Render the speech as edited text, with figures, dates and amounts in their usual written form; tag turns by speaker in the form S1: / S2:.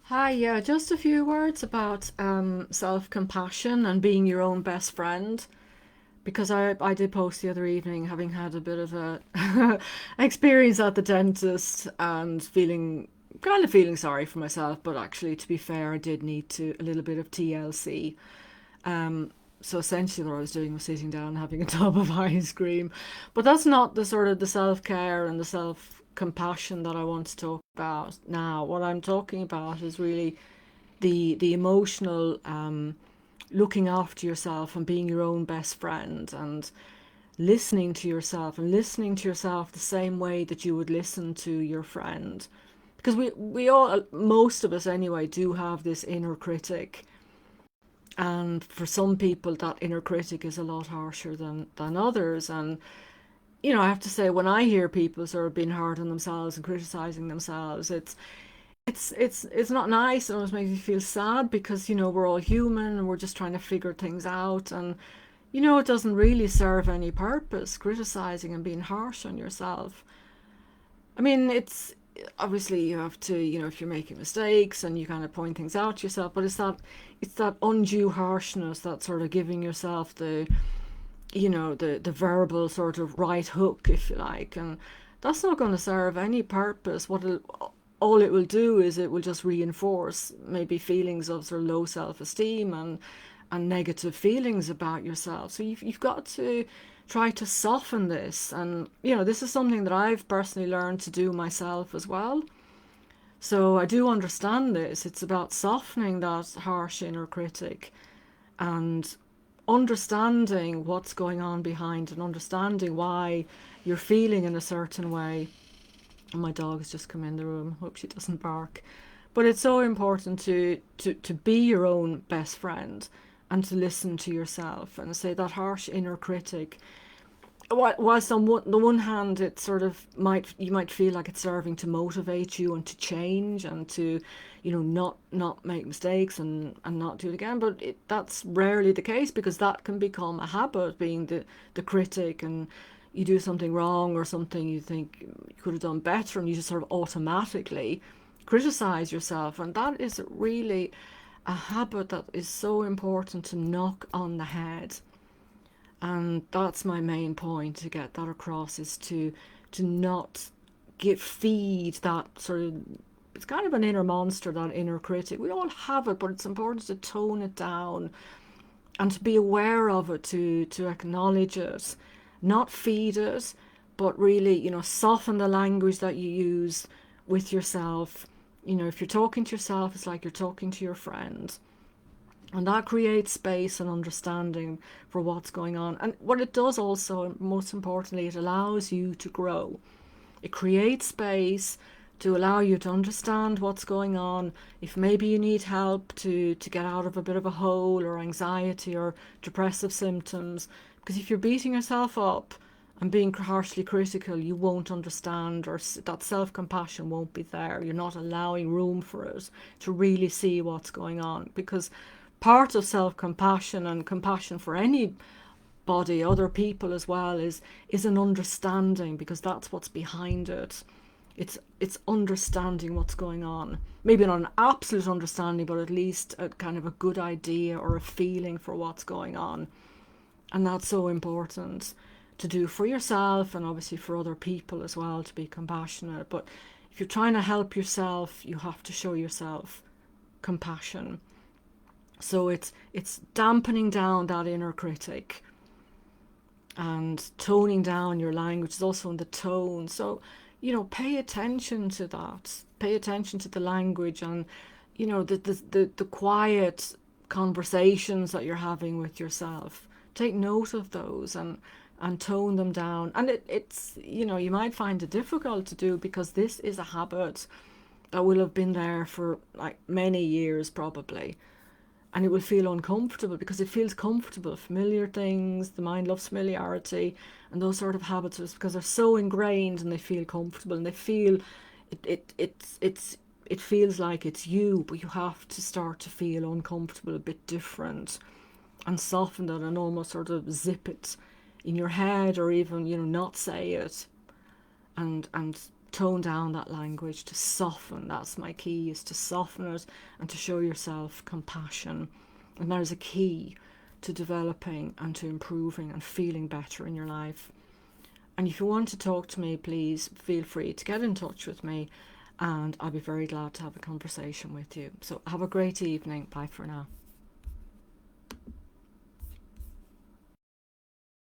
S1: Hi, yeah, just a few words about self-compassion and being your own best friend. Because I did post the other evening, having had a bit of a experience at the dentist and feeling sorry for myself. But actually, to be fair, I did need to a little bit of TLC. So essentially, what I was doing was sitting down and having a tub of ice cream. But that's not the sort of the self-care and the self-compassion that I want to talk about now. What I'm talking about is really the emotional looking after yourself and being your own best friend and listening to yourself the same way that you would listen to your friend, because we all, most of us anyway, do have this inner critic. And for some people that inner critic is a lot harsher than others. And I have to say, when I hear people sort of being hard on themselves and criticizing themselves, it's not nice. It almost makes me feel sad because we're all human and we're just trying to figure things out. And it doesn't really serve any purpose criticizing and being harsh on yourself. I mean, it's obviously you have to, if you're making mistakes and you kind of point things out to yourself, but it's that undue harshness, that sort of giving yourself the verbal sort of right hook, if you like. And that's not going to serve any purpose. All it will do is it will just reinforce maybe feelings of sort of low self-esteem and negative feelings about yourself. So you've got to try to soften this. And this is something that I've personally learned to do myself as well. So I do understand this. It's about softening that harsh inner critic and understanding what's going on behind, and understanding why you're feeling in a certain way. And my dog has just come in the room. Hope she doesn't bark. But it's so important to be your own best friend and to listen to yourself and say that harsh inner critic. Whilst on the one hand, it sort of you might feel like it's serving to motivate you and to change and to, not make mistakes and not do it again. But that's rarely the case, because that can become a habit, being the critic, and you do something wrong or something you think you could have done better, and you just sort of automatically criticize yourself. And that is really a habit that is so important to knock on the head. And that's my main point, to get that across, is to not feed that sort of, it's kind of an inner monster, that inner critic. We all have it, but it's important to tone it down and to be aware of it, to acknowledge it, not feed it, but really, soften the language that you use with yourself. If you're talking to yourself, it's like you're talking to your friend. And that creates space and understanding for what's going on. And what it does also, most importantly, it allows you to grow. It creates space to allow you to understand what's going on. If maybe you need help to get out of a bit of a hole, or anxiety or depressive symptoms. Because if you're beating yourself up and being harshly critical, you won't understand, or that self-compassion won't be there. You're not allowing room for it to really see what's going on. Because part of self-compassion and compassion for anybody, other people as well, is an understanding, because that's what's behind it. It's understanding what's going on. Maybe not an absolute understanding, but at least a kind of a good idea or a feeling for what's going on. And that's so important to do for yourself, and obviously for other people as well, to be compassionate. But if you're trying to help yourself, you have to show yourself compassion. So it's dampening down that inner critic and toning down your language. Is also in the tone. So, pay attention to that. Pay attention to the language, and the quiet conversations that you're having with yourself. Take note of those, and tone them down. And it's you might find it difficult to do, because this is a habit that will have been there for like many years probably. And it will feel uncomfortable, because it feels comfortable. Familiar things, the mind loves familiarity, and those sort of habits, because they're so ingrained and they feel comfortable, and they feel it feels like it's you. But you have to start to feel uncomfortable, a bit different, and soften it, and almost sort of zip it in your head, or even not say it, and tone down that language, to soften. That's my key, is to soften it and to show yourself compassion. And that is a key to developing and to improving and feeling better in your life. And if you want to talk to me, please feel free to get in touch with me, and I'll be very glad to have a conversation with you. So have a great evening. Bye for now.